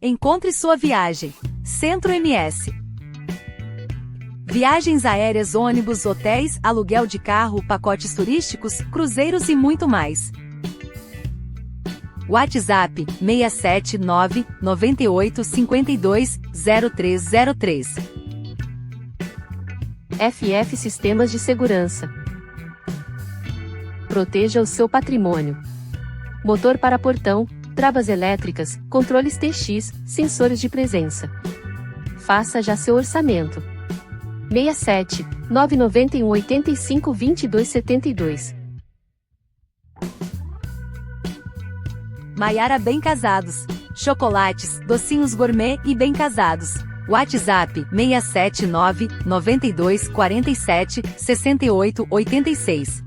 Encontre sua viagem. Centro MS. Viagens aéreas, ônibus, hotéis, aluguel de carro, pacotes turísticos, cruzeiros e muito mais. WhatsApp 679 98 52 0303. FF Sistemas de Segurança. Proteja o seu patrimônio. Motor para portão, travas elétricas, controles TX, sensores de presença. Faça já seu orçamento. 67 991 85 22 72. Maiara Bem Casados. Chocolates, docinhos gourmet e bem casados. WhatsApp 679 92 47 68 86.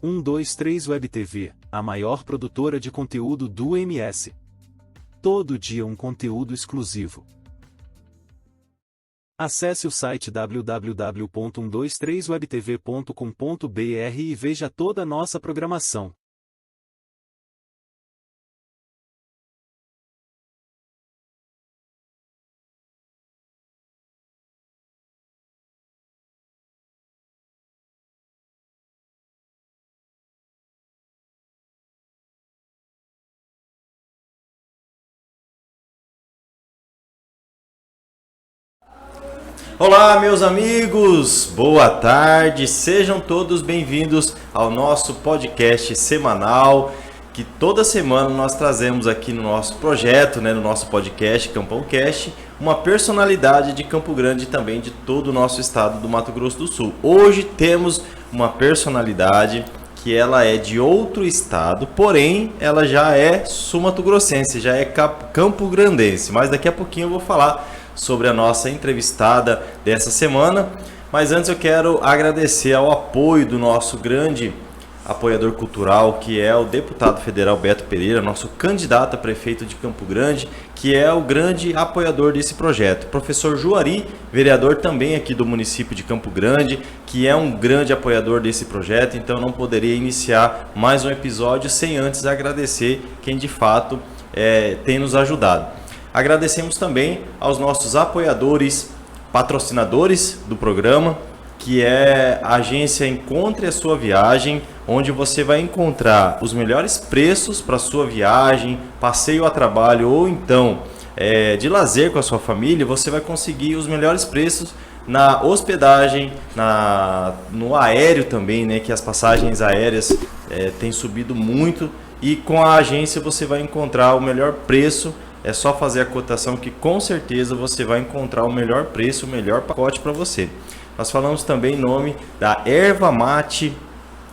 Um, dois, três Web TV, a maior produtora de conteúdo do MS. Todo dia um conteúdo exclusivo. Acesse o site www.123webtv.com.br e veja toda a nossa programação. Olá, meus amigos, boa tarde, sejam todos bem-vindos ao nosso podcast semanal, que toda semana nós trazemos aqui no nosso projeto, no nosso podcast CampãoCast, uma personalidade de Campo Grande e também de todo o nosso estado do Mato Grosso do Sul. Hoje temos uma personalidade que ela é de outro estado, porém ela já é sul-mato-grossense, já é campograndense, mas daqui a pouquinho eu vou falar sobre a nossa entrevistada dessa semana. Mas antes eu quero agradecer ao apoio do nosso grande apoiador cultural, que é o deputado federal Beto Pereira, nosso candidato a prefeito de Campo Grande, que é o grande apoiador desse projeto. Professor Juari, vereador também aqui do município de Campo Grande, que é um grande apoiador desse projeto, então não poderia iniciar mais um episódio sem antes agradecer quem de fato tem nos ajudado. Agradecemos também aos nossos apoiadores, patrocinadores do programa, que é a agência Encontre a Sua Viagem, onde você vai encontrar os melhores preços para a sua viagem, passeio a trabalho ou então de lazer com a sua família. Você vai conseguir os melhores preços na hospedagem, no aéreo também, que as passagens aéreas têm subido muito, e com a agência você vai encontrar o melhor preço. É só fazer a cotação que com certeza você vai encontrar o melhor preço, o melhor pacote para você. Nós falamos também em nome da Erva Mate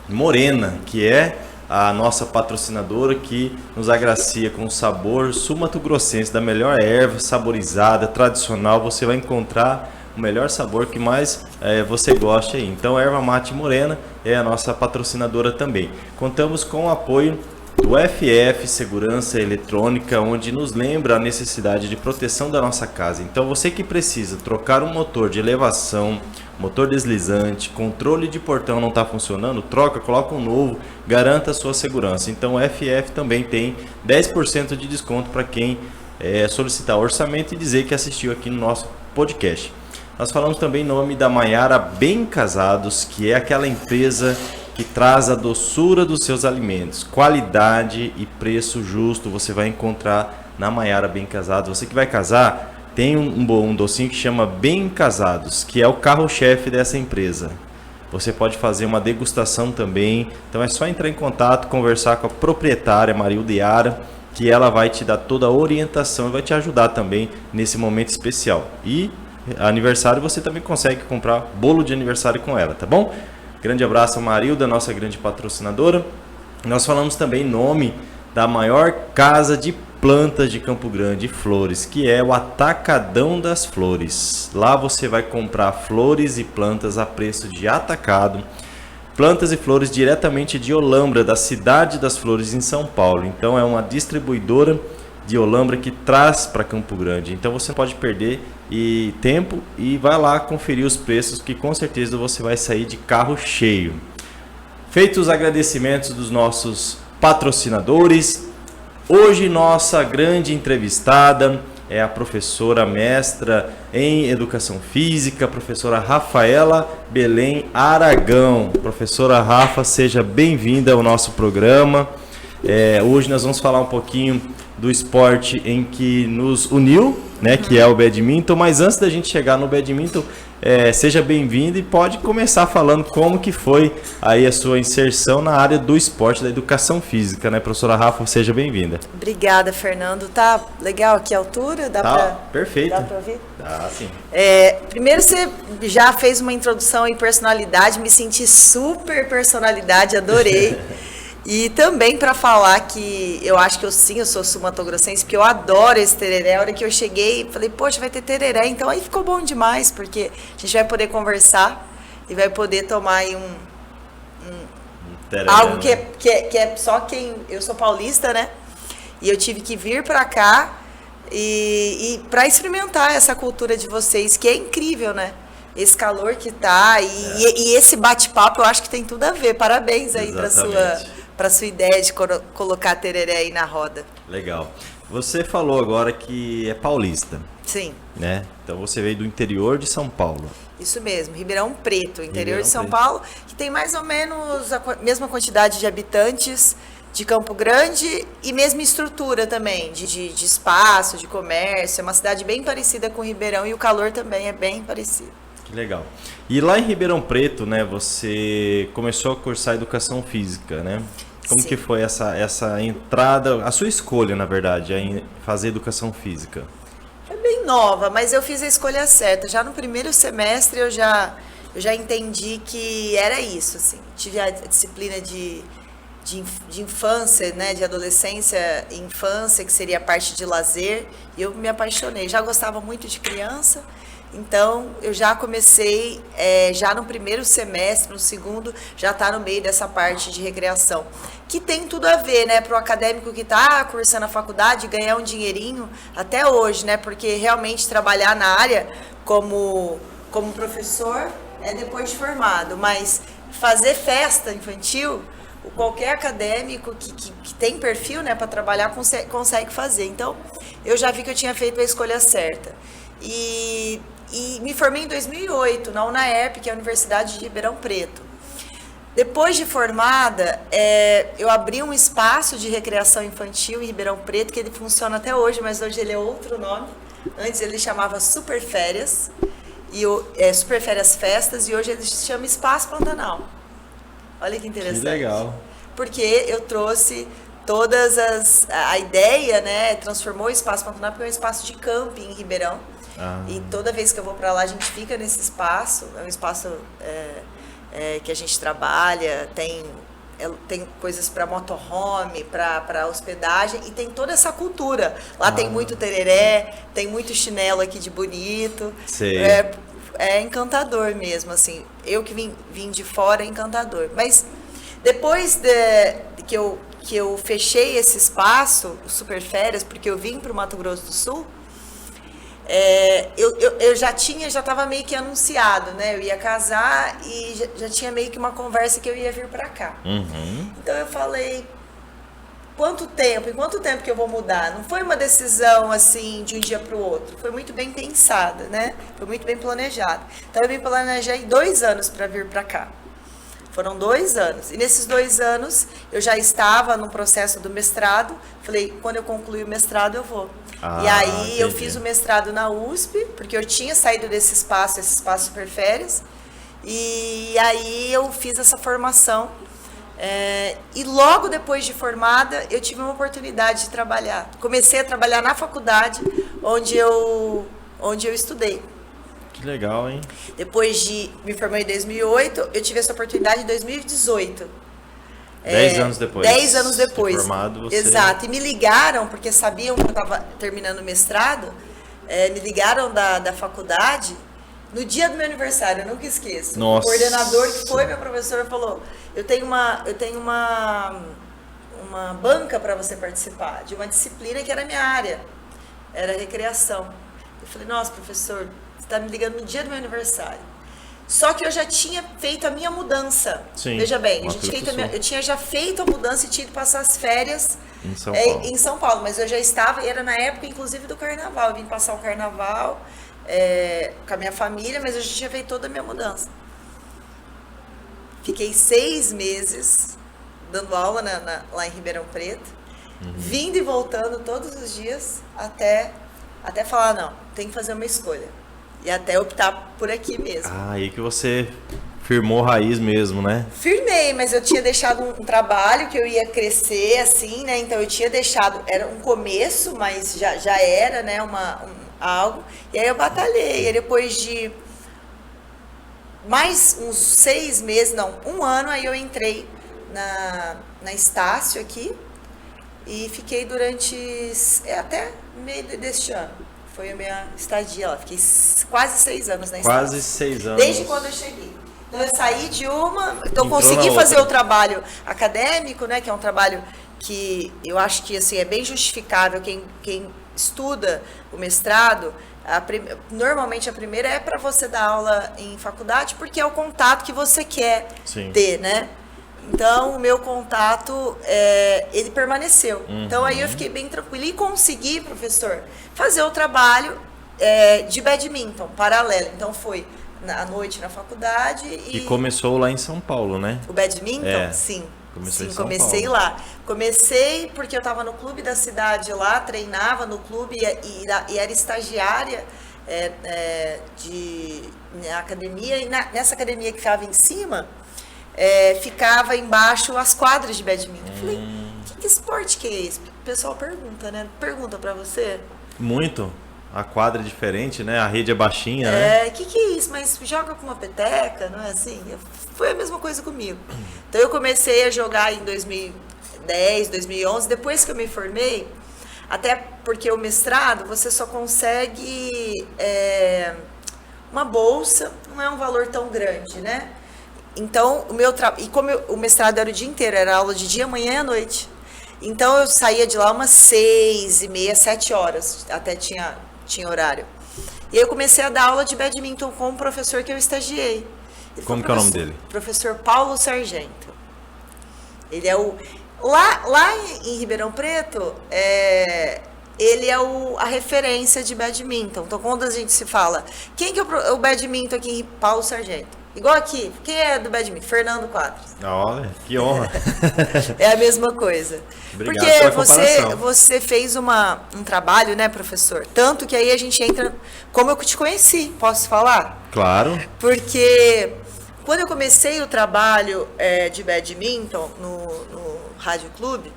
Morena, que é a nossa patrocinadora, que nos agracia com o sabor sul-mato-grossense da melhor erva, saborizada, tradicional. Você vai encontrar o melhor sabor que mais você gosta aí. Então a Erva Mate Morena é a nossa patrocinadora também. Contamos com o apoio do FF Segurança Eletrônica, onde nos lembra a necessidade de proteção da nossa casa. Então você que precisa trocar um motor de elevação, motor deslizante, controle de portão não está funcionando, troca, coloca um novo, garanta a sua segurança. Então o FF também tem 10% de desconto para quem solicitar orçamento e dizer que assistiu aqui no nosso podcast. Nós falamos também em nome da Maiara Bem Casados, que é aquela empresa que traz a doçura dos seus alimentos, qualidade e preço justo. Você vai encontrar na Maiara Bem Casados. Você que vai casar, tem um docinho que chama Bem Casados, que é o carro-chefe dessa empresa. Você pode fazer uma degustação também. Então é só entrar em contato, conversar com a proprietária Marilda Yara, que ela vai te dar toda a orientação e vai te ajudar também nesse momento especial. E aniversário você também consegue comprar bolo de aniversário com ela, tá bom? Grande abraço a Marilda, nossa grande patrocinadora. Nós falamos também em nome da maior casa de plantas de Campo Grande, flores, que é o Atacadão das Flores. Lá você vai comprar flores e plantas a preço de atacado. Plantas e flores diretamente de Olambra, da Cidade das Flores, em São Paulo. Então é uma distribuidora de Olambra que traz para Campo Grande. Então você não pode perder tempo e vai lá conferir os preços, que com certeza você vai sair de carro cheio. Feitos os agradecimentos dos nossos patrocinadores, hoje nossa grande entrevistada é a professora mestra em Educação Física, professora Rafaela Belém Aragão. Professora Rafa, seja bem-vinda ao nosso programa. Hoje nós vamos falar um pouquinho do esporte em que nos uniu, né, que é o badminton. Mas antes da gente chegar no badminton, seja bem-vinda e pode começar falando como que foi aí a sua inserção na área do esporte, da educação física, né, professora Rafa? Seja bem-vinda. Obrigada, Fernando. Tá legal aqui a altura? Perfeito. Dá para ouvir? Dá, sim. Primeiro, você já fez uma introdução em personalidade, me senti super personalidade, adorei. E também para falar que eu acho que eu sou sumatogrossense, porque eu adoro esse tereré. A hora que eu cheguei, falei, poxa, vai ter tereré. Então aí ficou bom demais, porque a gente vai poder conversar e vai poder tomar aí Tereré, algo né? que é só quem... Eu sou paulista, né? E eu tive que vir para cá e para experimentar essa cultura de vocês, que é incrível, né? Esse calor que tá e esse bate-papo, eu acho que tem tudo a ver. Parabéns aí para sua ideia de colocar tereré aí na roda. Legal. Você falou agora que é paulista. Sim. Né? Então você veio do interior de São Paulo. Isso mesmo, Ribeirão Preto, interior Ribeirão de São Preto. Paulo, que tem mais ou menos a mesma quantidade de habitantes de Campo Grande e mesma estrutura também, de espaço, de comércio. É uma cidade bem parecida com Ribeirão e o calor também é bem parecido. Que legal. E lá em Ribeirão Preto, né, você começou a cursar educação física, né? Como Sim. que foi essa entrada, a sua escolha, na verdade, em fazer educação física? Foi bem nova, mas eu fiz a escolha certa. Já no primeiro semestre eu já entendi que era isso, assim. Tive a disciplina de infância, né, de adolescência e infância, que seria a parte de lazer, e eu me apaixonei. Já gostava muito de criança. Então, eu já comecei, já no primeiro semestre, no segundo, já está no meio dessa parte de recreação. Que tem tudo a ver, né, para o acadêmico que está cursando a faculdade, ganhar um dinheirinho até hoje, né, porque realmente trabalhar na área como professor é depois de formado, mas fazer festa infantil, qualquer acadêmico que tem perfil, né, para trabalhar consegue fazer. Então, eu já vi que eu tinha feito a escolha certa. E me formei em 2008 na UNAERP, que é a Universidade de Ribeirão Preto. Depois de formada, eu abri um espaço de recreação infantil em Ribeirão Preto, que ele funciona até hoje, mas hoje ele é outro nome. Antes ele chamava Super Férias, Super Férias Festas, e hoje ele se chama Espaço Pantanal. Olha que interessante. Que legal. Porque eu trouxe a ideia, né, transformou o Espaço Pantanal, porque é um espaço de camping em Ribeirão. E toda vez que eu vou para lá, a gente fica nesse espaço. É um espaço que a gente trabalha, tem coisas para motorhome, para hospedagem, e tem toda essa cultura. Lá tem muito tereré, tem muito chinelo aqui de bonito. Sei. É encantador mesmo, assim. Eu que vim de fora, é encantador. Mas depois que eu fechei esse espaço, o Super Férias, porque eu vim para o Mato Grosso do Sul, eu já estava meio que anunciado, né? Eu ia casar e já tinha meio que uma conversa que eu ia vir para cá. Uhum. Então eu falei, em quanto tempo que eu vou mudar? Não foi uma decisão assim de um dia para o outro, foi muito bem pensada, né? Foi muito bem planejada. Então eu me planejei 2 anos para vir para cá. Foram 2 anos. E nesses 2 anos eu já estava no processo do mestrado. Falei, quando eu concluir o mestrado eu vou. E aí eu fiz o mestrado na USP, porque eu tinha saído desse espaço, esse espaço Super Férias. E aí eu fiz essa formação. E logo depois de formada, eu tive uma oportunidade de trabalhar. Comecei a trabalhar na faculdade onde eu estudei. Que legal, hein? Depois de me formar em 2008, eu tive essa oportunidade em 2018. 10 anos depois. 10 anos depois. De formado, você... Exato. E me ligaram, porque sabiam que eu estava terminando o mestrado, me ligaram da faculdade no dia do meu aniversário, eu nunca esqueço. Nossa. O coordenador, que foi meu professor, falou, eu tenho uma banca para você participar de uma disciplina que era a minha área, era recreação. Eu falei, nossa, professor, você está me ligando no dia do meu aniversário. Só que eu já tinha feito a minha mudança. Sim, Veja bem, eu tinha já feito a mudança e tinha ido passar as férias em São Paulo. Mas eu já estava, era na época, inclusive, do carnaval. Eu vim passar o carnaval com a minha família, mas eu já tinha feito toda a minha mudança. Fiquei 6 meses dando aula lá em Ribeirão Preto, vindo e voltando todos os dias, até falar, não, tem que fazer uma escolha. E até optar por aqui mesmo. Ah, aí que você firmou raiz mesmo, né? Firmei, mas eu tinha deixado um trabalho que eu ia crescer, assim, né? Então eu tinha deixado, era um começo, mas já era, né, algo. E aí eu batalhei. E aí depois de mais uns 6 meses, não, 1 ano, aí eu entrei na Estácio aqui e fiquei durante até meio deste ano. Foi a minha estadia lá. Fiquei quase 6 anos na Estácio. Quase 6 anos. Desde quando eu cheguei. Então eu saí de uma, então consegui fazer o trabalho acadêmico, né, que é um trabalho que eu acho que assim é bem justificável. Quem estuda o mestrado, normalmente a primeira é para você dar aula em faculdade, porque é o contato que você quer ter, né? Então, o meu contato, ele permaneceu. Então, aí eu fiquei bem tranquila e consegui, professor, fazer o trabalho de badminton paralelo. Então, foi à noite na faculdade e começou lá em São Paulo, né? O badminton? Sim. Comecei lá. Comecei porque eu estava no clube da cidade lá, treinava no clube e era estagiária na academia. E nessa academia que ficava em cima, ficava embaixo as quadras de badminton. Eu falei, que esporte que é esse? O pessoal pergunta, né? Pergunta pra você. Muito. A quadra é diferente, né? A rede é baixinha, né? Que é isso? Mas joga com uma peteca, não é assim? Foi a mesma coisa comigo. Então eu comecei a jogar em 2010, 2011, depois que eu me formei, até porque o mestrado você só consegue uma bolsa, não é um valor tão grande, né? Então, e como o mestrado era o dia inteiro, era aula de dia, manhã e à noite. Então, eu saía de lá umas 6h30, 7 horas, até tinha horário. E aí eu comecei a dar aula de badminton com um professor que eu estagiei. Como que é o nome dele? Professor Paulo Sargento. Ele é lá em Ribeirão Preto, ele é a referência de badminton. Então, quando a gente se fala, quem que é o badminton aqui em Paulo Sargento? Igual aqui, quem é do badminton? Fernando Quadros. Olha, que honra. É a mesma coisa. Obrigado porque você fez um trabalho, né, professor? Tanto que aí a gente entra, como eu te conheci, posso falar? Claro. Porque quando eu comecei o trabalho de badminton no Rádio Clube,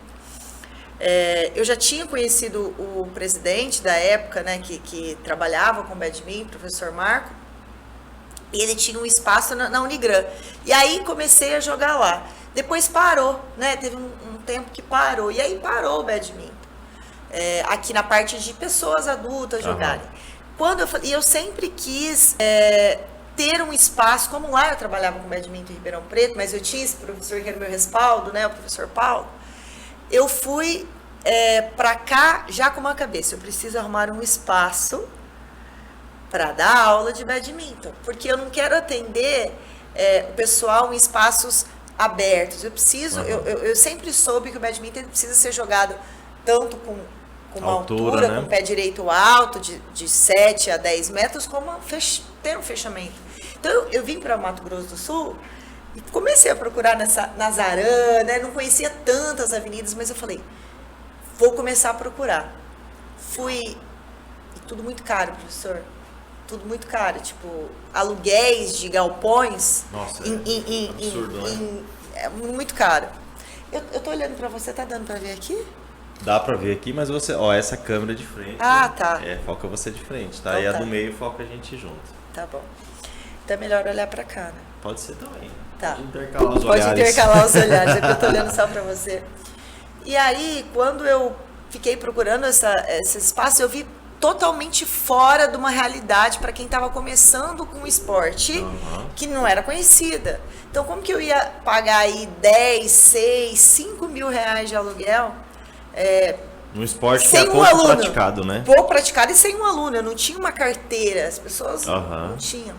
eu já tinha conhecido o presidente da época, né, que trabalhava com badminton, professor Marco. E ele tinha um espaço na Unigran. E aí comecei a jogar lá. Depois parou, né? Teve um tempo que parou. E aí parou o badminton. Aqui na parte de pessoas adultas jogarem. E eu sempre quis ter um espaço, como lá eu trabalhava com badminton em Ribeirão Preto, mas eu tinha esse professor que era o meu respaldo, né? O professor Paulo. Eu fui para cá já com uma cabeça. Eu preciso arrumar um espaço para dar aula de badminton, porque eu não quero atender o pessoal em espaços abertos. Eu preciso, eu sempre soube que o badminton precisa ser jogado tanto com uma altura, né? Com o pé direito alto, de 7 a 10 metros, como ter um fechamento. Então eu vim para Mato Grosso do Sul e comecei a procurar na Zarã, né? Não conhecia tantas avenidas, mas eu falei, vou começar a procurar. Fui, e tudo muito caro, professor. Tudo muito caro, tipo, aluguéis de galpões. Nossa, absurdo, né? É muito caro. Eu tô olhando pra você, tá dando pra ver aqui? Dá pra ver aqui, mas você, essa câmera de frente. Tá. Foca você de frente, tá? Então, e a do meio foca a gente junto. Tá bom. Então é melhor olhar pra cá, né? Pode ser também. Tá. Pode intercalar os olhares. Pode intercalar os olhares, é que eu tô olhando só pra você. E aí, quando eu fiquei procurando esse espaço, eu vi totalmente fora de uma realidade para quem estava começando com o esporte, que não era conhecida. Então, como que eu ia pagar aí 10, 6, 5 mil reais de aluguel? No esporte que sem é um pouco aluno, praticado, né? pouco praticado e sem um aluno. Eu não tinha uma carteira, as pessoas não tinham.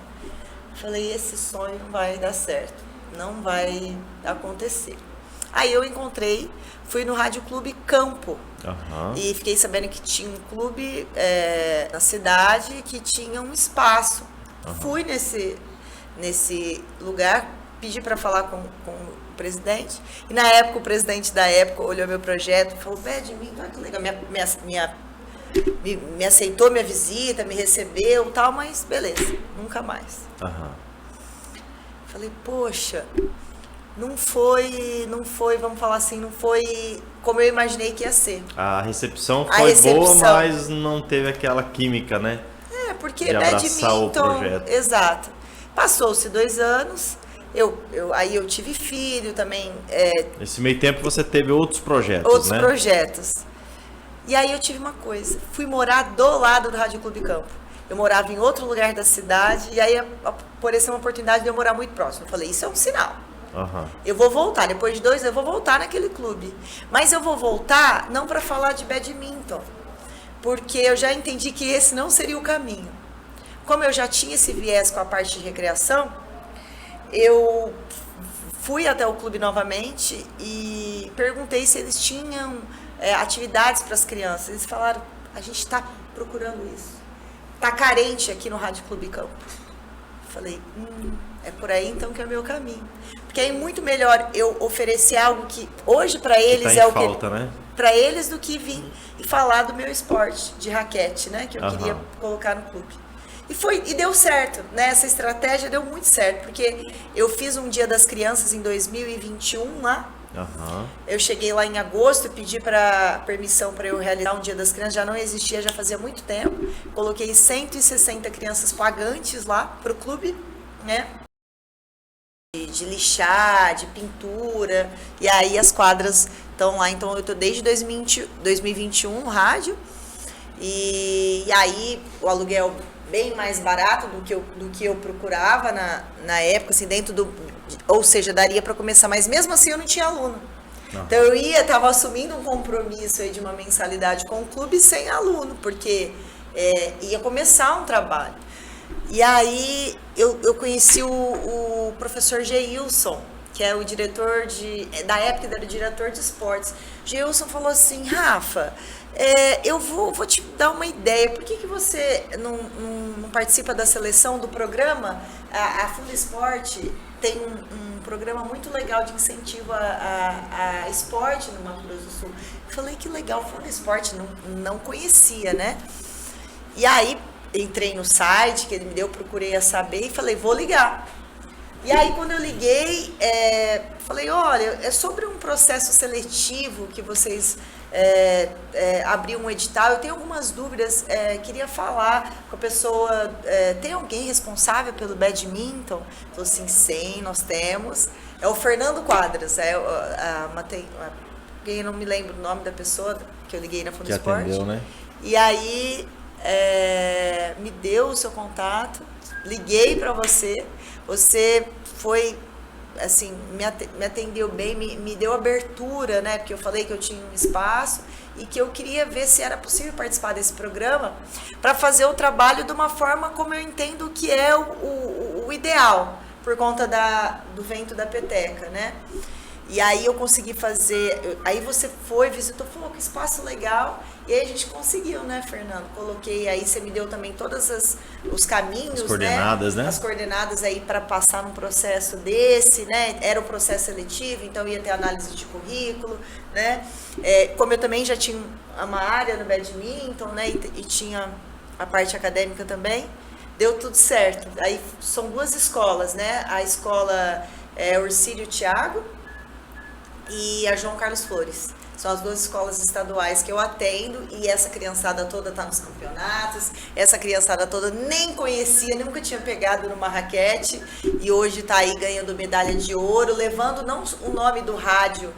Falei, esse sonho não vai dar certo, não vai acontecer. Aí eu fui no Rádio Clube Campo. E fiquei sabendo que tinha um clube na cidade que tinha um espaço. Fui nesse lugar, pedi para falar com o presidente. E na época, o presidente da época olhou meu projeto e falou, badminton, olha que legal, me aceitou minha visita, me recebeu e tal, mas beleza, nunca mais. Falei, poxa, não foi, vamos falar assim, não foi como eu imaginei que ia ser. A recepção foi boa, mas não teve aquela química, né? Porque de abraçar o badminton, projeto. Exato. Passou-se 2 anos, aí eu tive filho também. Nesse meio tempo você teve outros projetos, outros né? projetos. E aí eu tive uma coisa, fui morar do lado do Rádio Clube Campo. Eu morava em outro lugar da cidade, e aí apareceu uma oportunidade de eu morar muito próximo. Eu falei, isso é um sinal. Eu vou voltar, depois de 2 anos eu vou voltar naquele clube. Mas eu vou voltar não para falar de badminton, porque eu já entendi que esse não seria o caminho. Como eu já tinha esse viés com a parte de recreação, eu fui até o clube novamente e perguntei se eles tinham atividades para as crianças. Eles falaram, a gente está procurando isso. Está carente aqui no Rádio Clube Campo. Falei, é por aí então que é o meu caminho. Porque é muito melhor eu oferecer algo que hoje para eles tá em falta, né? Para eles do que vir e falar do meu esporte de raquete, né, que eu queria colocar no clube. E deu certo, né? Essa estratégia deu muito certo, porque eu fiz um Dia das Crianças em 2021 lá. Eu cheguei lá em agosto e pedi permissão para eu realizar um Dia das Crianças, já não existia, já fazia muito tempo. Coloquei 160 crianças pagantes lá pro clube, né? De lixar, de pintura, e aí as quadras estão lá. Então eu tô desde 2021 no rádio, e aí o aluguel bem mais barato do que eu procurava na época, assim, ou seja, daria para começar, mas mesmo assim eu não tinha aluno. Então eu estava assumindo um compromisso aí de uma mensalidade com o clube sem aluno, porque ia começar um trabalho. E aí eu conheci o professor Geilson, que é o diretor da época ele era o diretor de esportes. Geilson falou assim, Rafa, eu vou te dar uma ideia, por que você não participa da seleção do programa? A Fundo Esporte tem um programa muito legal de incentivo a esporte no Mato Grosso do Sul. Eu falei, que legal, Fundo Esporte, não conhecia, né? E aí entrei no site que ele me deu, procurei a saber e falei, vou ligar. E aí quando eu liguei, falei, olha, é sobre um processo seletivo que vocês abriram um edital, eu tenho algumas dúvidas, queria falar com a pessoa, tem alguém responsável pelo badminton? Falei assim, sim, nós temos. É o Fernando Quadras, eu não me lembro o nome da pessoa que eu liguei na Fundo Esporte. Atendeu, né? E aí me deu o seu contato, liguei para você foi, assim, me atendeu bem, me deu abertura, né, porque eu falei que eu tinha um espaço e que eu queria ver se era possível participar desse programa para fazer o trabalho de uma forma como eu entendo que é o ideal, por conta do vento da peteca, né? E aí eu consegui fazer, aí você visitou, falou que espaço legal, e aí a gente conseguiu, né, Fernando? Coloquei, aí você me deu também todos os caminhos, as coordenadas, né? As coordenadas aí para passar num processo desse, né? Era o processo seletivo, então ia ter análise de currículo, né? Como eu também já tinha uma área no badminton, né, e tinha a parte acadêmica também, deu tudo certo. Aí são 2 escolas, né? A escola Orcílio Thiago e a João Carlos Flores. São as 2 escolas estaduais que eu atendo e essa criançada toda está nos campeonatos. Essa criançada toda nem conhecia, nunca tinha pegado numa raquete e hoje está aí ganhando medalha de ouro, levando não o nome do rádio.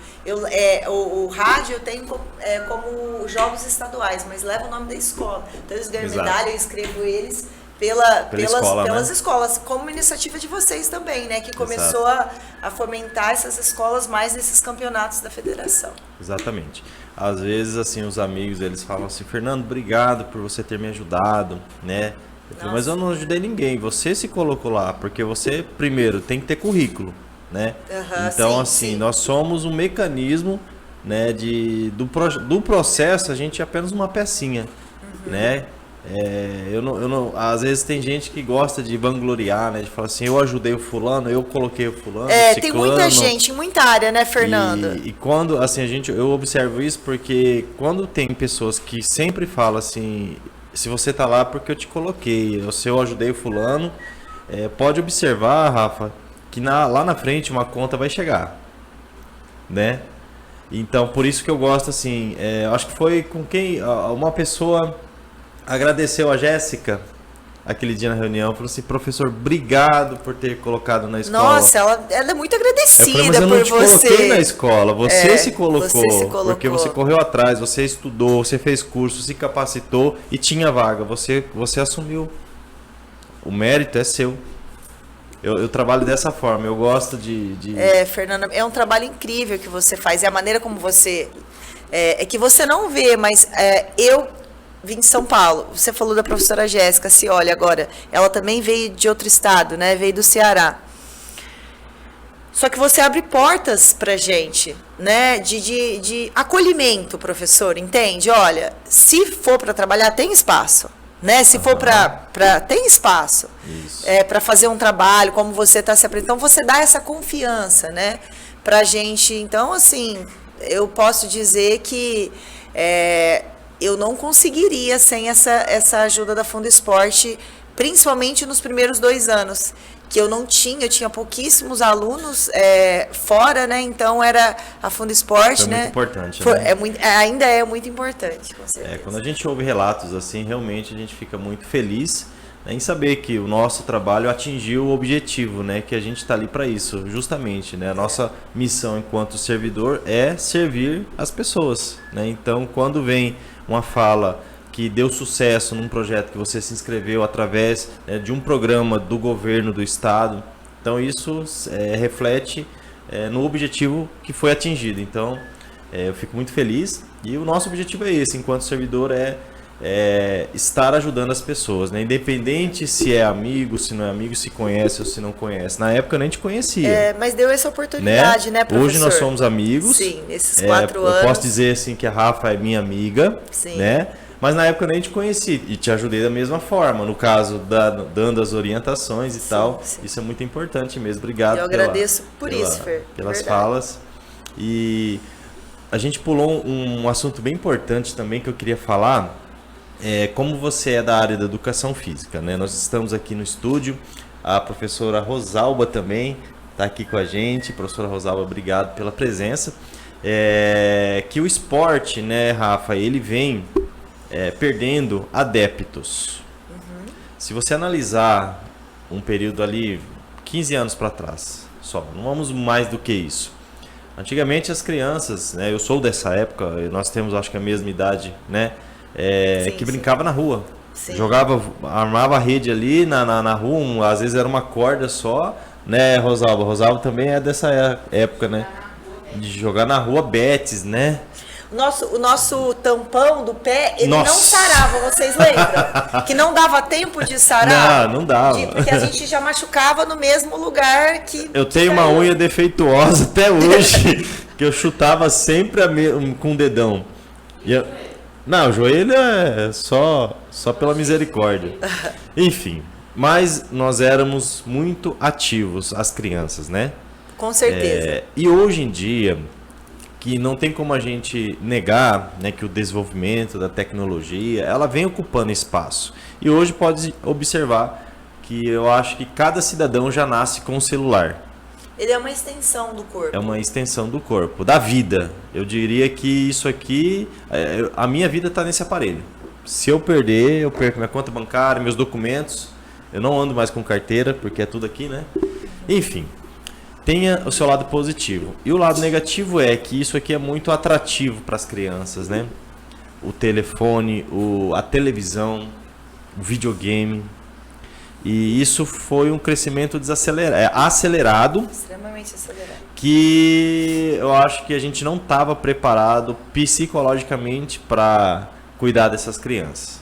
O rádio tem como jogos estaduais, mas leva o nome da escola. Então eles ganham medalha, eu escrevo eles pelas escolas, como iniciativa de vocês também, né? Que começou a fomentar essas escolas mais nesses campeonatos da federação. Exatamente. Às vezes, assim, os amigos, eles falam assim, Fernando, obrigado por você ter me ajudado, né? Eu falei, mas eu não ajudei ninguém, você se colocou lá, porque você, primeiro, tem que ter currículo, né? Então, assim, nós somos um mecanismo, né, do processo, a gente é apenas uma pecinha, né? Às vezes tem gente que gosta de vangloriar, né? De falar assim, eu ajudei o fulano, eu coloquei o fulano, tem muita gente em muita área, né, Fernando? E quando, assim, eu observo isso porque quando tem pessoas que sempre falam assim, se você tá lá porque eu te coloquei, se eu ajudei o fulano, pode observar, Rafa, que lá na frente uma conta vai chegar, né? Então, por isso que eu gosto, assim, acho que foi com quem uma pessoa agradeceu a Jéssica aquele dia na reunião, falou assim, professor, obrigado por ter colocado na escola. Nossa, ela é muito agradecida eu falei, mas eu não te coloquei na escola, você se colocou, porque você correu atrás, você estudou, você fez curso, se capacitou e tinha vaga, você assumiu. O mérito é seu. Eu trabalho dessa forma, eu gosto de... Fernanda, é um trabalho incrível que você faz, é a maneira como você... É que você não vê, mas eu vim de São Paulo, você falou da professora Jéssica, se olha agora, ela também veio de outro estado, né? Veio do Ceará. Só que você abre portas pra gente, né? De acolhimento, professor, entende? Olha, se for para trabalhar, tem espaço, né? Se for para tem espaço para fazer um trabalho, como você está se apresentando, então você dá essa confiança, né? Pra gente, então, assim, eu posso dizer que eu não conseguiria sem essa ajuda da Fundo Esporte, principalmente nos primeiros 2 anos, que eu tinha pouquíssimos alunos fora, né? Então era a Fundo Esporte, né? Muito importante, né? Ainda é muito importante, com certeza. Quando a gente ouve relatos assim, realmente a gente fica muito feliz, né, em saber que o nosso trabalho atingiu o objetivo, né? Que a gente está ali para isso, justamente, né? A nossa missão enquanto servidor é servir as pessoas, né? Então, quando vem uma fala que deu sucesso num projeto que você se inscreveu através de um programa do governo do estado, então isso reflete no objetivo que foi atingido. Então eu fico muito feliz e o nosso objetivo é esse, enquanto servidor, estar ajudando as pessoas, né? Independente se é amigo, se não é amigo, se conhece ou se não conhece. Na época eu nem te conhecia. Mas deu essa oportunidade, né, professor? Hoje nós somos amigos. Sim, nesses 4 anos. Eu posso dizer assim que a Rafa é minha amiga, sim, né? Mas na época eu nem te conheci e te ajudei da mesma forma, no caso, dando as orientações e tal. Sim. Isso é muito importante mesmo. Obrigado. Eu agradeço por isso, Fer. Pelas falas. E a gente pulou um assunto bem importante também que eu queria falar. Como você é da área da educação física, né? Nós estamos aqui no estúdio, a professora Rosalba também está aqui com a gente. Professora Rosalba, obrigado pela presença. Que o esporte, né, Rafa, ele vem perdendo adeptos. Se você analisar um período ali, 15 anos para trás, só, não vamos mais do que isso. Antigamente as crianças, né, eu sou dessa época, nós temos acho que a mesma idade, né? Que brincava na rua. Sim. Armava a rede ali na rua, às vezes era uma corda só, né, Rosalba? Rosalba também é dessa época, né? De jogar na rua betes, né? O nosso tampão do pé, ele não sarava, vocês lembram? Que não dava tempo de sarar? Não dava. Porque a gente já machucava no mesmo lugar que... Eu tenho uma unha defeituosa até hoje, que eu chutava sempre com o dedão. Não, o joelho é só pela misericórdia. Enfim, mas nós éramos muito ativos, as crianças, né? Com certeza. E hoje em dia, que não tem como a gente negar, né, que o desenvolvimento da tecnologia, ela vem ocupando espaço. E hoje pode observar que eu acho que cada cidadão já nasce com um celular. Ele é uma extensão do corpo. É uma extensão do corpo, da vida. Eu diria que isso aqui, a minha vida está nesse aparelho. Se eu perder, eu perco minha conta bancária, meus documentos. Eu não ando mais com carteira, porque é tudo aqui, né? Enfim, tenha o seu lado positivo. E o lado negativo é que isso aqui é muito atrativo para as crianças, né? O telefone, a televisão, o videogame. E isso foi um crescimento acelerado. Extremamente acelerado. Que eu acho que a gente não estava preparado psicologicamente para cuidar dessas crianças.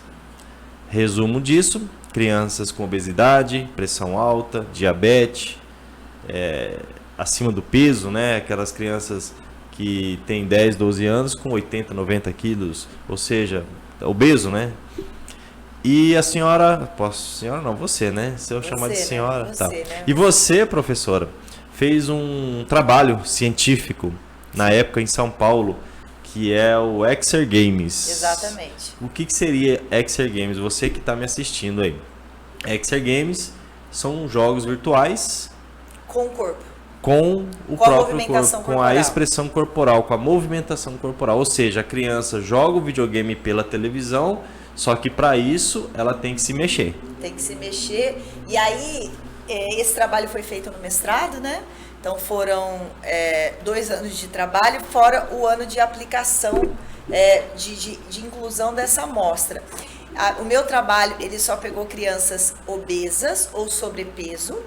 Resumo disso: crianças com obesidade, pressão alta, diabetes, acima do peso, né? Aquelas crianças que têm 10, 12 anos com 80, 90 quilos, ou seja, obeso, né? E a senhora, senhora não, você, né? Se eu chamar de senhora, né? tá. Você, né? E você, professora, fez um trabalho científico na época em São Paulo, que é o Exer Games. Exatamente. O que seria Exer Games? Você que está me assistindo aí. Exer Games são jogos virtuais Com o corpo. com o Com a próprio movimentação corpo, com a corporal. expressão corporal, com a movimentação corporal. Ou seja, a criança joga o videogame pela televisão, só que para isso ela tem que se mexer. Tem que se mexer. E aí, esse trabalho foi feito no mestrado, né? Então foram 2 anos de trabalho, fora o ano de aplicação de inclusão dessa amostra. O meu trabalho, ele só pegou crianças obesas ou sobrepeso,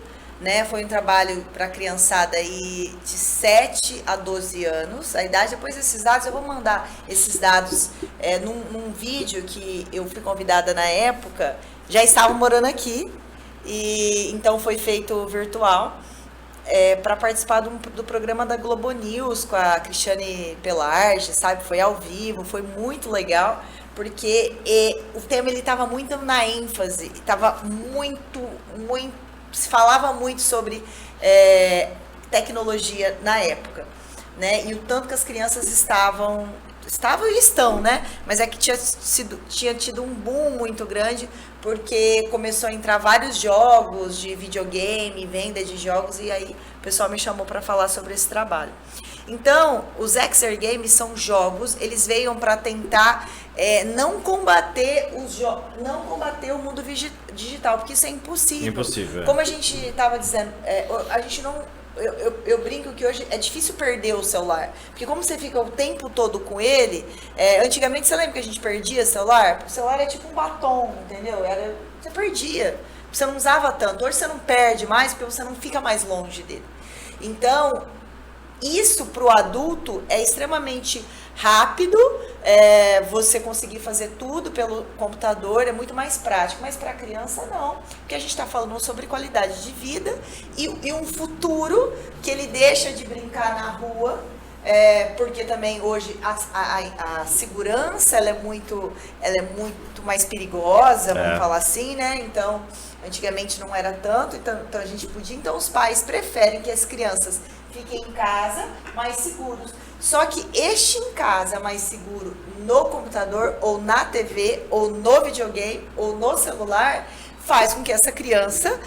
né? Foi um trabalho para criançada aí de 7 a 12 anos. A idade, depois desses dados, eu vou mandar esses dados num vídeo que eu fui convidada na época. Já estavam morando aqui, e então foi feito virtual para participar do programa da Globo News com a Cristiane Pelarge, sabe? Foi ao vivo, foi muito legal, porque o tema ele estava muito na ênfase, estava muito, se falava muito sobre tecnologia na época, né? E o tanto que as crianças estavam e estão, né? Mas é que tinha tido um boom muito grande, porque começou a entrar vários jogos de videogame, venda de jogos, e aí o pessoal me chamou para falar sobre esse trabalho. Então, os Exer Games são jogos, eles veio para tentar não combater o mundo digital, porque isso é impossível. Impossível. Como a gente estava dizendo, a gente não... Eu brinco que hoje é difícil perder o celular, porque como você fica o tempo todo com ele, antigamente você lembra que a gente perdia celular? O celular é tipo um batom, entendeu? Você perdia, você não usava tanto. Hoje você não perde mais, porque você não fica mais longe dele. Então, isso para o adulto é extremamente rápido, você conseguir fazer tudo pelo computador é muito mais prático, mas para a criança não, porque a gente está falando sobre qualidade de vida e um futuro que ele deixa de brincar na rua, porque também hoje a segurança ela é muito mais perigosa, vamos falar assim, né? Então, antigamente não era tanto, então a gente podia, então os pais preferem que as crianças fiquem em casa mais seguros. Só que este em casa mais seguro no computador, ou na TV, ou no videogame, ou no celular, faz com que essa criança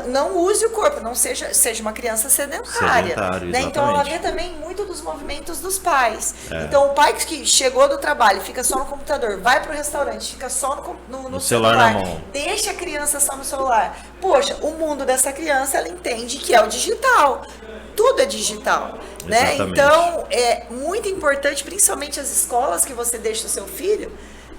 não use o corpo, não seja uma criança sedentária. Né? Então ela vê também muito dos movimentos dos pais. Então o pai que chegou do trabalho, fica só no computador, vai para o restaurante, fica só no celular na mão, deixa a criança só no celular. Poxa, o mundo dessa criança, ela entende que é o digital. Tudo é digital, né? Então, é muito importante, principalmente as escolas que você deixa o seu filho.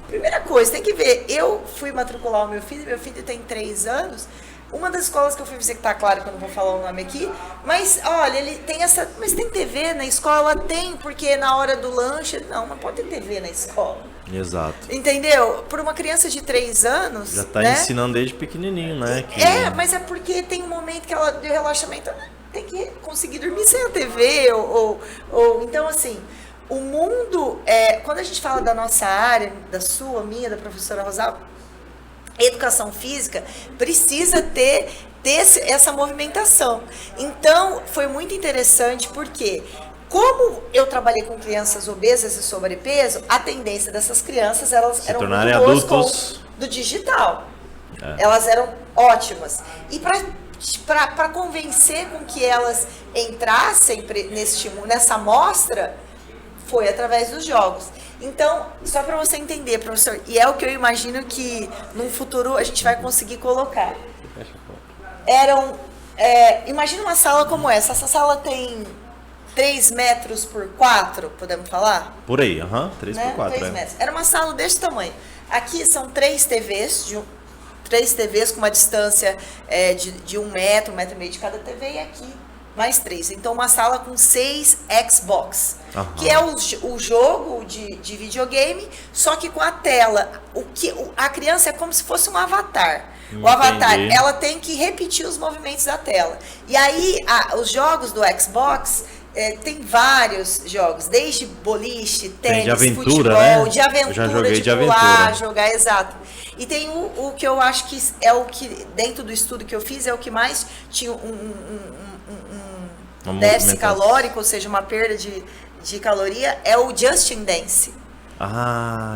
Primeira coisa, tem que ver. Eu fui matricular o meu filho tem 3 anos. Uma das escolas que eu fui visitar, claro que eu não vou falar o nome aqui, mas olha, ele tem mas tem TV na escola? Tem, porque na hora do lanche, não pode ter TV na escola. Exato. Entendeu? Por uma criança de 3 anos... Já está ensinando desde pequenininho, né? Mas é porque tem um momento que ela de relaxamento... tem que conseguir dormir sem a TV, ou então assim, o mundo, quando a gente fala da nossa área, da sua, minha, da professora Rosalba, educação física precisa ter essa movimentação. Então, foi muito interessante, porque como eu trabalhei com crianças obesas e sobrepeso, a tendência dessas crianças, elas se eram tornarem muito boas adultos do digital. Elas eram ótimas. E para para convencer com que elas entrassem nessa amostra, foi através dos jogos. Então, só para você entender, professor, e é o que eu imagino que no futuro a gente vai conseguir colocar. Imagina uma sala como essa. Essa sala tem 3 metros por 4, podemos falar? Por aí, 3 por 4. 3 metros. Era uma sala desse tamanho. Aqui são 3 TVs, 3 TVs com uma distância de 1 metro, 1,5 metro de cada TV, e aqui mais 3. Então, uma sala com 6 Xbox, que é o jogo de videogame, só que com a tela. A criança é como se fosse um avatar. O avatar, ela tem que repetir os movimentos da tela. E aí, os jogos do Xbox, tem vários jogos, desde boliche, tênis, de aventura, futebol, né? de aventura, Eu já joguei de pular, aventura. jogar, exato. E tem o que eu acho que é o que, dentro do estudo que eu fiz, é o que mais tinha um déficit calórico, ou seja, uma perda de caloria, é o Justin Dance.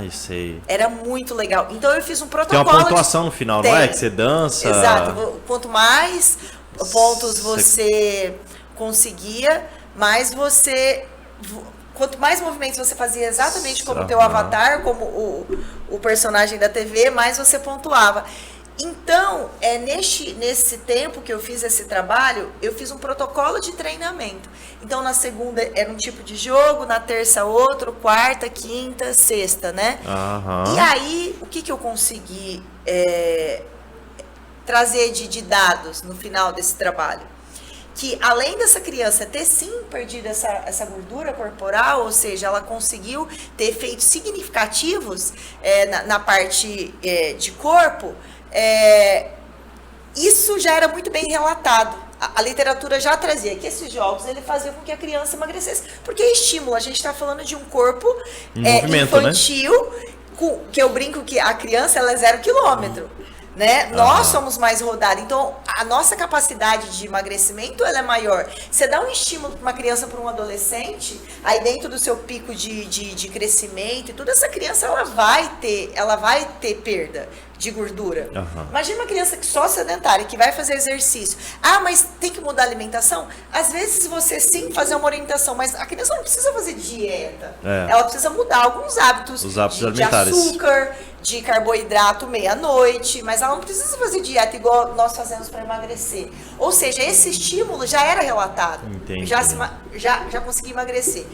Eu sei. Era muito legal. Então eu fiz um Tem protocolo. uma pontuação no final, não é? Que você dança. Exato. Quanto mais pontos você conseguia, mais quanto mais movimentos você fazia exatamente como o teu avatar, como o personagem da TV, mais você pontuava. Então, nesse tempo que eu fiz esse trabalho, eu fiz um protocolo de treinamento. Então, na segunda era um tipo de jogo, na terça outro, quarta, quinta, sexta, né? E aí, o que eu consegui trazer de dados no final desse trabalho? Que além dessa criança ter sim perdido essa gordura corporal, ou seja, ela conseguiu ter efeitos significativos na parte de corpo, isso já era muito bem relatado. A literatura já trazia que esses jogos faziam com que a criança emagrecesse, porque é estímulo. A gente está falando de um corpo infantil, né? Que eu brinco que a criança ela é 0 quilômetro. Né? Nós somos mais rodados, então a nossa capacidade de emagrecimento ela é maior. Você dá um estímulo para uma criança, para um adolescente, aí dentro do seu pico de crescimento e tudo, essa criança ela vai ter perda de gordura. Imagina uma criança que só sedentária, que vai fazer exercício. Mas tem que mudar a alimentação? Às vezes você sim fazer uma orientação, mas a criança não precisa fazer dieta. Ela precisa mudar alguns hábitos, os hábitos de alimentares. açúcar, de carboidrato meia-noite, mas ela não precisa fazer dieta igual nós fazemos para emagrecer. Ou seja, esse estímulo já era relatado. Entendi. Já consegui emagrecer.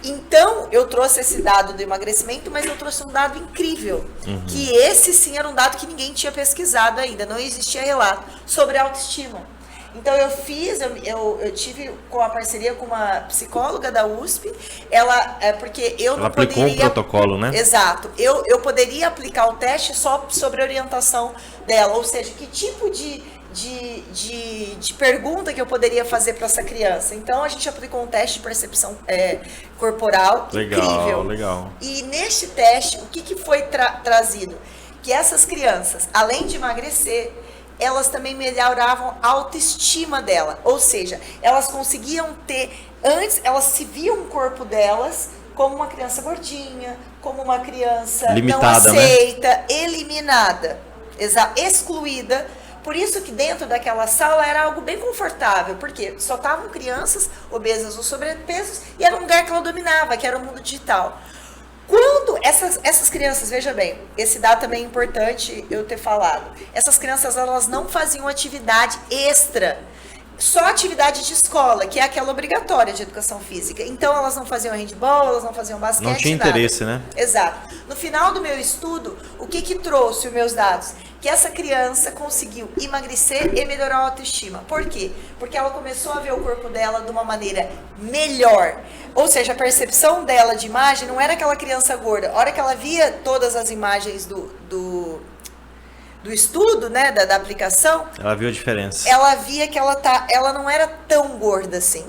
Então, eu trouxe esse dado do emagrecimento, mas eu trouxe um dado incrível, que esse sim era um dado que ninguém tinha pesquisado ainda, não existia relato sobre autoestima. Então eu tive com a parceria com uma psicóloga da USP, porque eu não aplicou poderia... um protocolo, né? Exato. Eu poderia aplicar o teste só sobre a orientação dela, ou seja, que tipo de pergunta que eu poderia fazer para essa criança. Então a gente aplicou um teste de percepção corporal incrível. Legal. E neste teste, o que foi trazido? Que essas crianças, além de emagrecer, elas também melhoravam a autoestima dela. Ou seja, elas conseguiam antes elas se viam o corpo delas como uma criança gordinha, como uma criança limitada, não aceita, né? Eliminada, excluída. Por isso que dentro daquela sala era algo bem confortável, porque só estavam crianças obesas ou sobrepesos e era um lugar que ela dominava, que era o mundo digital. Quando essas crianças, veja bem, esse dado também é importante eu ter falado, essas crianças elas não faziam atividade extra, só atividade de escola, que é aquela obrigatória de educação física. Então elas não faziam handball, elas não faziam basquete, não tinha interesse, né? Exato. No final do meu estudo, o que trouxe os meus dados? Que essa criança conseguiu emagrecer e melhorar a autoestima. Por quê? Porque ela começou a ver o corpo dela de uma maneira melhor. Ou seja, a percepção dela de imagem não era aquela criança gorda. A hora que ela via todas as imagens do estudo, né, da aplicação, ela viu a diferença. Ela via que ela não era tão gorda assim.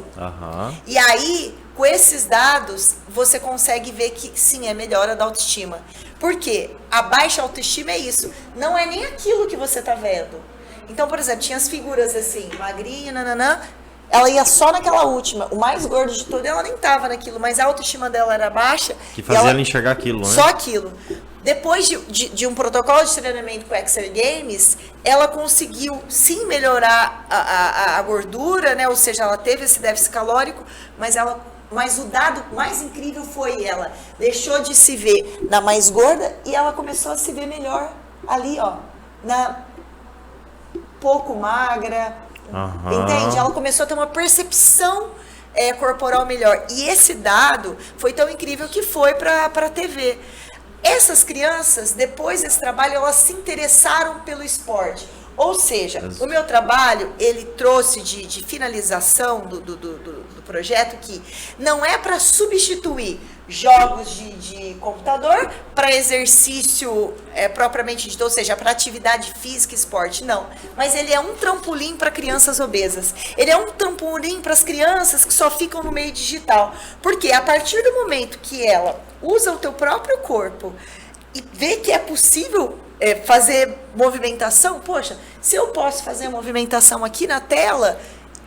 E aí, com esses dados, você consegue ver que sim, é melhora da autoestima. Por quê? A baixa autoestima é isso. Não é nem aquilo que você está vendo. Então, por exemplo, tinha as figuras assim, magrinha, nananã, ela ia só naquela última. O mais gordo de todo, ela nem tava naquilo, mas a autoestima dela era baixa. Que fazia ela enxergar aquilo, né? Só aquilo. Depois de um protocolo de treinamento com o X Games, ela conseguiu sim melhorar a gordura, né? Ou seja, ela teve esse déficit calórico, mas o dado mais incrível foi ela deixou de se ver na mais gorda e ela começou a se ver melhor ali, ó, na pouco magra, entende? Ela começou a ter uma percepção corporal melhor. E esse dado foi tão incrível que foi para a TV. Essas crianças, depois desse trabalho, elas se interessaram pelo esporte. Ou seja, o meu trabalho, ele trouxe de finalização do projeto que não é para substituir jogos de computador para exercício propriamente dito, ou seja, para atividade física e esporte, não. Mas ele é um trampolim para crianças obesas. Ele é um trampolim para as crianças que só ficam no meio digital. Porque a partir do momento que ela usa o teu próprio corpo e vê que é possível fazer movimentação, poxa, se eu posso fazer movimentação aqui na tela,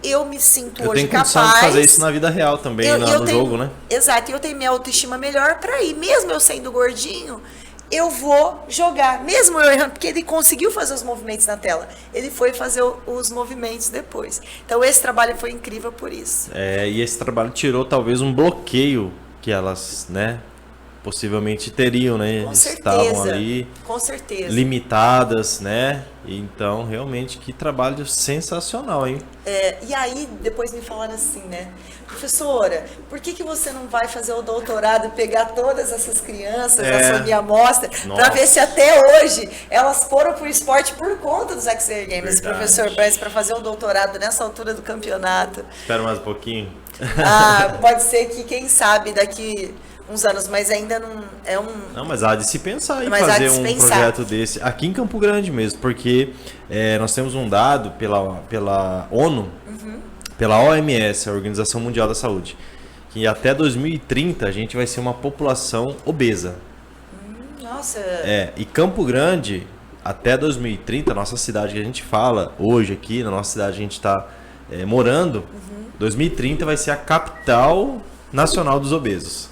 eu me sinto hoje capaz. Eu tenho condição de fazer isso na vida real também, no jogo, né? Exato, e eu tenho minha autoestima melhor para ir. Mesmo eu sendo gordinho, eu vou jogar. Mesmo eu errando, porque ele conseguiu fazer os movimentos na tela. Ele foi fazer os movimentos depois. Então esse trabalho foi incrível por isso. E esse trabalho tirou talvez um bloqueio que elas, né, possivelmente teriam, né? Com estavam certeza, ali com certeza. Limitadas, né? Então, realmente, que trabalho sensacional, hein? E aí, depois me falaram assim, né? Professora, por que você não vai fazer o doutorado e pegar todas essas crianças, essa minha amostra, para ver se até hoje elas foram pro esporte por conta dos X Games, professor, para fazer o doutorado nessa altura do campeonato. Espera mais um pouquinho. Pode ser que, quem sabe, daqui uns anos, mas ainda não é um... Não, mas há de se pensar em fazer um projeto desse aqui em Campo Grande mesmo, porque nós temos um dado pela ONU, pela OMS, a Organização Mundial da Saúde, que até 2030 a gente vai ser uma população obesa. Nossa! E Campo Grande, até 2030, nossa cidade que a gente fala hoje aqui, na nossa cidade a gente está morando, 2030 vai ser a capital nacional dos obesos.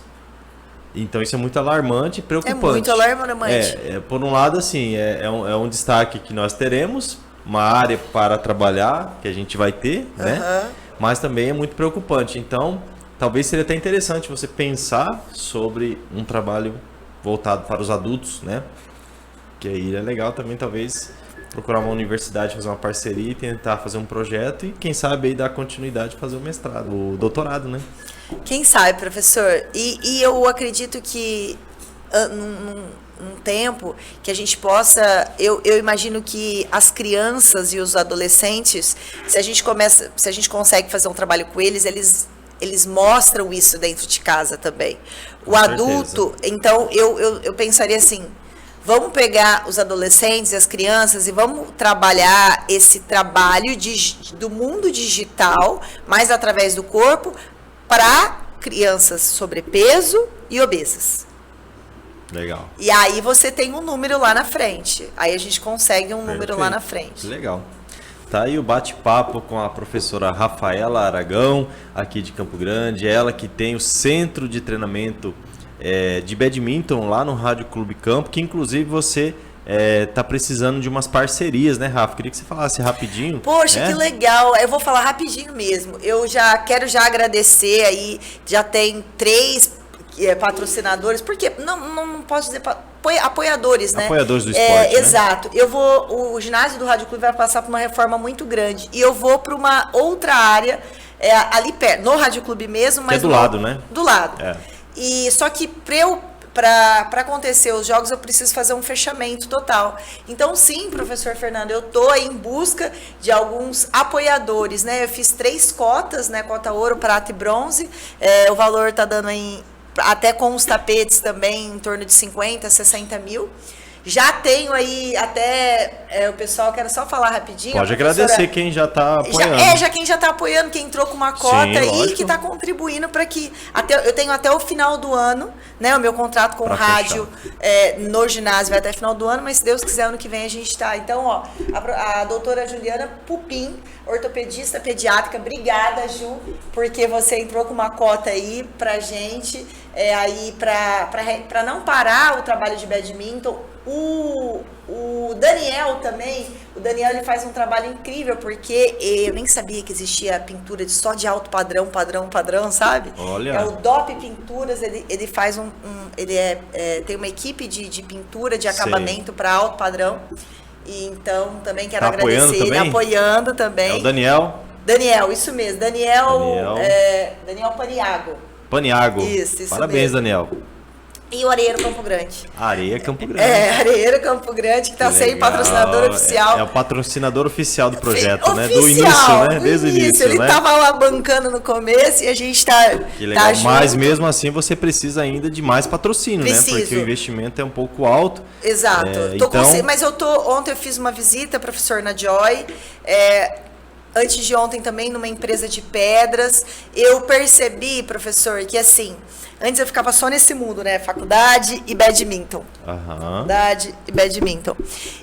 Então isso é muito alarmante e preocupante. É muito alarmante. Por um lado, assim, é um destaque que nós teremos, uma área para trabalhar, que a gente vai ter, né? Mas também é muito preocupante. Então, talvez seria até interessante você pensar sobre um trabalho voltado para os adultos, né? Que aí é legal também, talvez, procurar uma universidade, fazer uma parceria e tentar fazer um projeto e, quem sabe, aí dar continuidade, fazer o mestrado, o doutorado, né? Quem sabe, professor? E eu acredito que num tempo que a gente possa... Eu imagino que as crianças e os adolescentes, se a gente consegue fazer um trabalho com eles, eles mostram isso dentro de casa também. O adulto, então, eu pensaria assim, vamos pegar os adolescentes e as crianças e vamos trabalhar esse trabalho do mundo digital, mais através do corpo, para crianças sobrepeso e obesas. Legal. E aí você tem um número lá na frente. Aí a gente consegue um número lá na frente. Legal. Tá aí o bate-papo com a professora Rafaela Aragão, aqui de Campo Grande. Ela que tem o centro de treinamento de badminton lá no Rádio Clube Campo, que inclusive você tá precisando de umas parcerias, né, Rafa? Queria que você falasse rapidinho. Poxa, que legal. Eu vou falar rapidinho mesmo. Eu quero agradecer aí, já tem 3 patrocinadores, porque não posso dizer apoiadores, né? Apoiadores do esporte, né? Exato. O ginásio do Rádio Clube vai passar por uma reforma muito grande e eu vou para uma outra área ali perto, no Rádio Clube mesmo, mas do lado, né? Do lado. E só que para acontecer os jogos eu preciso fazer um fechamento total. Então sim, professor Fernando, eu estou em busca de alguns apoiadores, né? Eu fiz 3 cotas, né? Cota ouro, prata e bronze. O valor está dando até com os tapetes também em torno de 50, 60 mil. Já tenho aí até o pessoal, quero só falar rapidinho. Pode agradecer quem já está apoiando. Quem já está apoiando, quem entrou com uma cota aí, lógico. Que está contribuindo para que eu tenho até o final do ano, né? O meu contrato com o rádio no ginásio vai até o final do ano, mas se Deus quiser, ano que vem a gente está. Então, ó, a doutora Juliana Pupim, ortopedista pediátrica, obrigada, Ju, porque você entrou com uma cota aí pra gente, aí para não parar o trabalho de badminton. O Daniel também, ele faz um trabalho incrível, porque eu nem sabia que existia pintura só de alto padrão, sabe? Olha. É o DOP Pinturas, ele faz tem uma equipe de pintura, de acabamento para alto padrão. E então também quero agradecer, apoiando também. É o Daniel? Daniel, isso mesmo, Daniel Paniago. Paniago. Isso Parabéns, mesmo. Daniel. E o Areeiro Campo Grande. Areia Campo Grande. Areeiro Campo Grande, que está sendo patrocinador oficial. É o patrocinador oficial do projeto, oficial, né? Do início, né? Desde o início, ele estava lá bancando no começo e a gente está junto. Mas mesmo assim você precisa ainda de mais patrocínio, Preciso. né? Porque o investimento é um pouco alto. Exato. Mas ontem eu fiz uma visita, professor Nadjoy, antes de ontem também numa empresa de pedras. Eu percebi, professor, que assim, antes eu ficava só nesse mundo, né? Faculdade e badminton. Faculdade e badminton.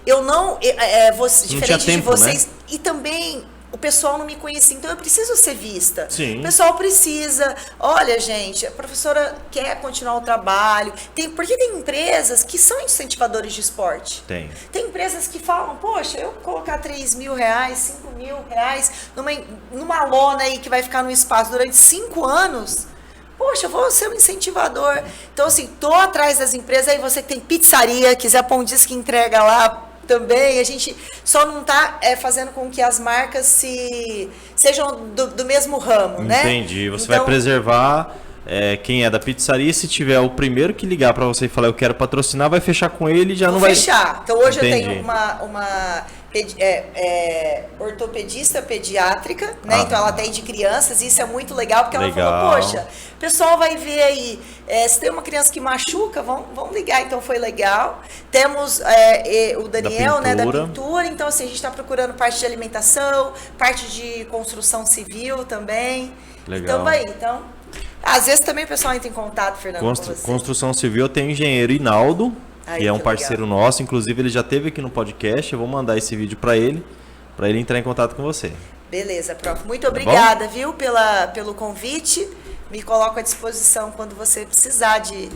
Eu não, diferente de vocês, né? E também o pessoal não me conhecia, então eu preciso ser vista. Sim. O pessoal precisa. Olha, gente, a professora quer continuar o trabalho. Porque tem empresas que são incentivadores de esporte. Tem empresas que falam, poxa, eu colocar R$3.000, R$5.000 numa lona aí que vai ficar no espaço durante 5 anos. Poxa, eu vou ser um incentivador. Então, assim, tô atrás das empresas. Aí você que tem pizzaria, quiser pão diz que entrega lá também. A gente só não está fazendo com que as marcas sejam do mesmo ramo, né? Entendi. Você vai preservar quem é da pizzaria. Se tiver o primeiro que ligar para você e falar eu quero patrocinar, vai fechar com ele e já não vai... fechar. Então, hoje eu tenho uma ortopedista pediátrica, né? Então ela atende crianças, e isso é muito legal, porque ela falou, poxa, o pessoal vai ver aí, se tem uma criança que machuca, vamos ligar, então foi legal. Temos o Daniel, da pintura, então assim, a gente está procurando parte de alimentação, parte de construção civil também. Legal. Então, às vezes também o pessoal entra em contato, Fernando, com você. Construção civil, eu tenho o engenheiro Hinaldo, que é um parceiro legal. nosso, inclusive ele já esteve aqui no podcast, eu vou mandar esse vídeo para ele entrar em contato com você. Beleza, prof. Muito obrigada, viu, pelo convite. Me coloco à disposição quando você precisar de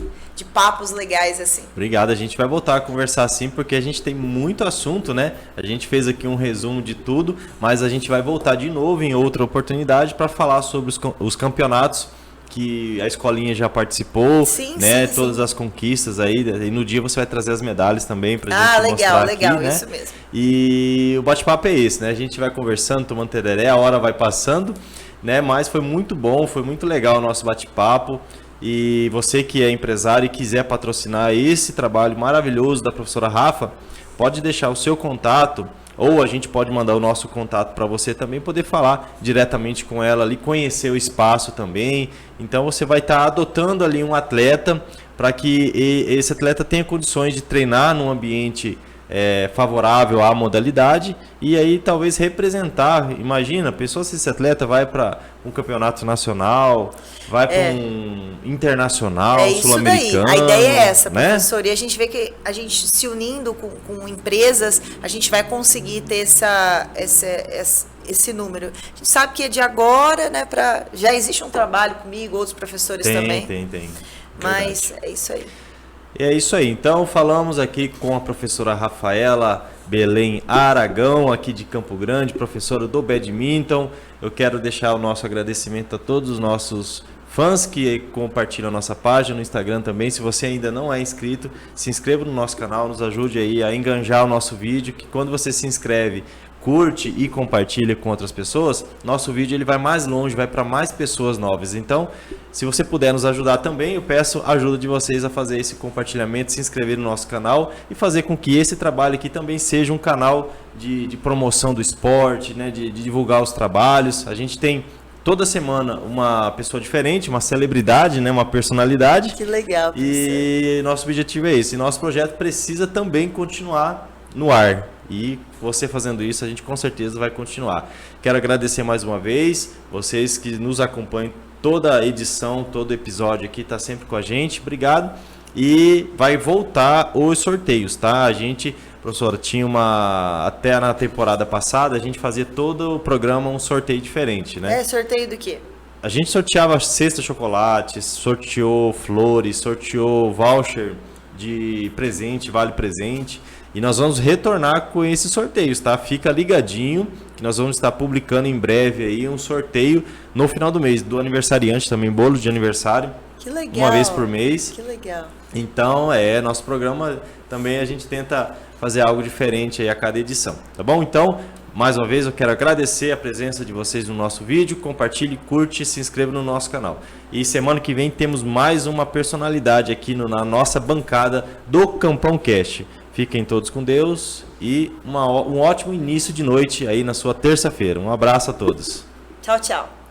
papos legais assim. Obrigado, a gente vai voltar a conversar assim, porque a gente tem muito assunto, né? A gente fez aqui um resumo de tudo, mas a gente vai voltar de novo em outra oportunidade para falar sobre os campeonatos que a escolinha já participou, né? Todas as conquistas aí, e no dia você vai trazer as medalhas também pra gente mostrar aqui, né? Isso mesmo. E o bate-papo é esse, né? A gente vai conversando, tomando tereré, a hora vai passando, né? Mas foi muito bom, foi muito legal o nosso bate-papo. E você que é empresário e quiser patrocinar esse trabalho maravilhoso da professora Rafa, pode deixar o seu contato, ou a gente pode mandar o nosso contato para você também poder falar diretamente com ela ali, conhecer o espaço também. Então você vai estar adotando ali um atleta para que esse atleta tenha condições de treinar num ambiente favorável à modalidade e aí talvez representar. Imagina, pessoa, se esse atleta vai para um campeonato nacional, vai para um internacional, sul-americano. A ideia é essa, né? professor. E a gente vê que a gente se unindo com empresas, a gente vai conseguir ter esse número. A gente sabe que é de agora, né? Já existe um trabalho comigo, outros professores também. Tem. Mas é isso aí. É isso aí, então falamos aqui com a professora Rafaela Belém Aragão, aqui de Campo Grande, professora do badminton. Eu quero deixar o nosso agradecimento a todos os nossos fãs que compartilham a nossa página no Instagram também. Se você ainda não é inscrito, se inscreva no nosso canal, nos ajude aí a enganjar o nosso vídeo, que quando você se inscreve, curte e compartilha com outras pessoas, nosso vídeo ele vai mais longe, vai para mais pessoas novas. Então, se você puder nos ajudar também, eu peço a ajuda de vocês a fazer esse compartilhamento, se inscrever no nosso canal e fazer com que esse trabalho aqui também seja um canal de promoção do esporte, né, de divulgar os trabalhos. A gente tem toda semana uma pessoa diferente, uma celebridade, né, uma personalidade. Que legal, professor. E nosso objetivo é esse. E nosso projeto precisa também continuar no ar. E você fazendo isso, a gente com certeza vai continuar. Quero agradecer mais uma vez, vocês que nos acompanham toda a edição, todo episódio aqui, tá sempre com a gente. Obrigado. E vai voltar os sorteios, tá? A gente, professora, tinha até na temporada passada, a gente fazia todo o programa um sorteio diferente, né? Sorteio do quê? A gente sorteava cesta chocolate, sorteou flores, sorteou voucher de presente, vale presente. E nós vamos retornar com esses sorteios, tá? Fica ligadinho que nós vamos estar publicando em breve aí um sorteio no final do mês, do aniversariante também, bolo de aniversário. Que legal. Uma vez por mês. Que legal. Então, nosso programa também a gente tenta fazer algo diferente aí a cada edição, tá bom? Então, mais uma vez eu quero agradecer a presença de vocês no nosso vídeo, compartilhe, curte e se inscreva no nosso canal. E semana que vem temos mais uma personalidade aqui na nossa bancada do Campão Cast. Fiquem todos com Deus e um ótimo início de noite aí na sua terça-feira. Um abraço a todos. Tchau, tchau.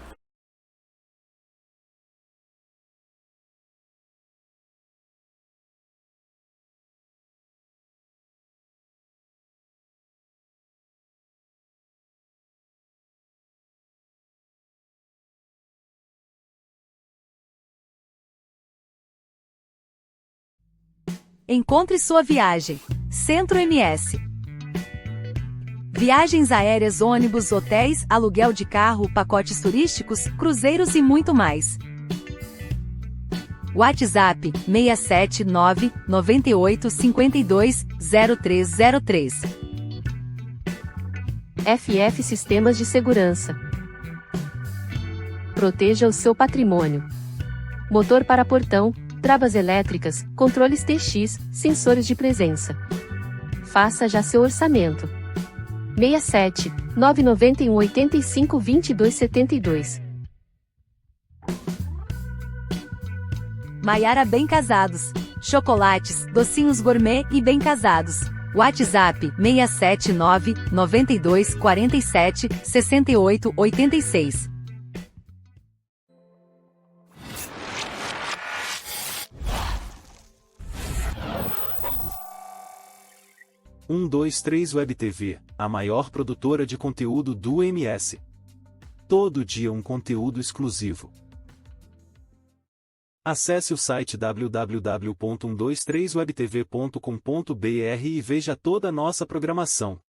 Encontre sua viagem. Centro MS. Viagens aéreas, ônibus, hotéis, aluguel de carro, pacotes turísticos, cruzeiros e muito mais. WhatsApp 679 98 52 0303. FF Sistemas de Segurança. Proteja o seu patrimônio. Motor para portão, travas elétricas, controles TX, sensores de presença. Faça já seu orçamento. 67 991 85 22 72. Maiara Bem Casados. Chocolates, docinhos gourmet e bem casados. WhatsApp 679 92 47 68 86. Um, dois, três Web TV, a maior produtora de conteúdo do MS. Todo dia um conteúdo exclusivo. Acesse o site www.123webtv.com.br e veja toda a nossa programação.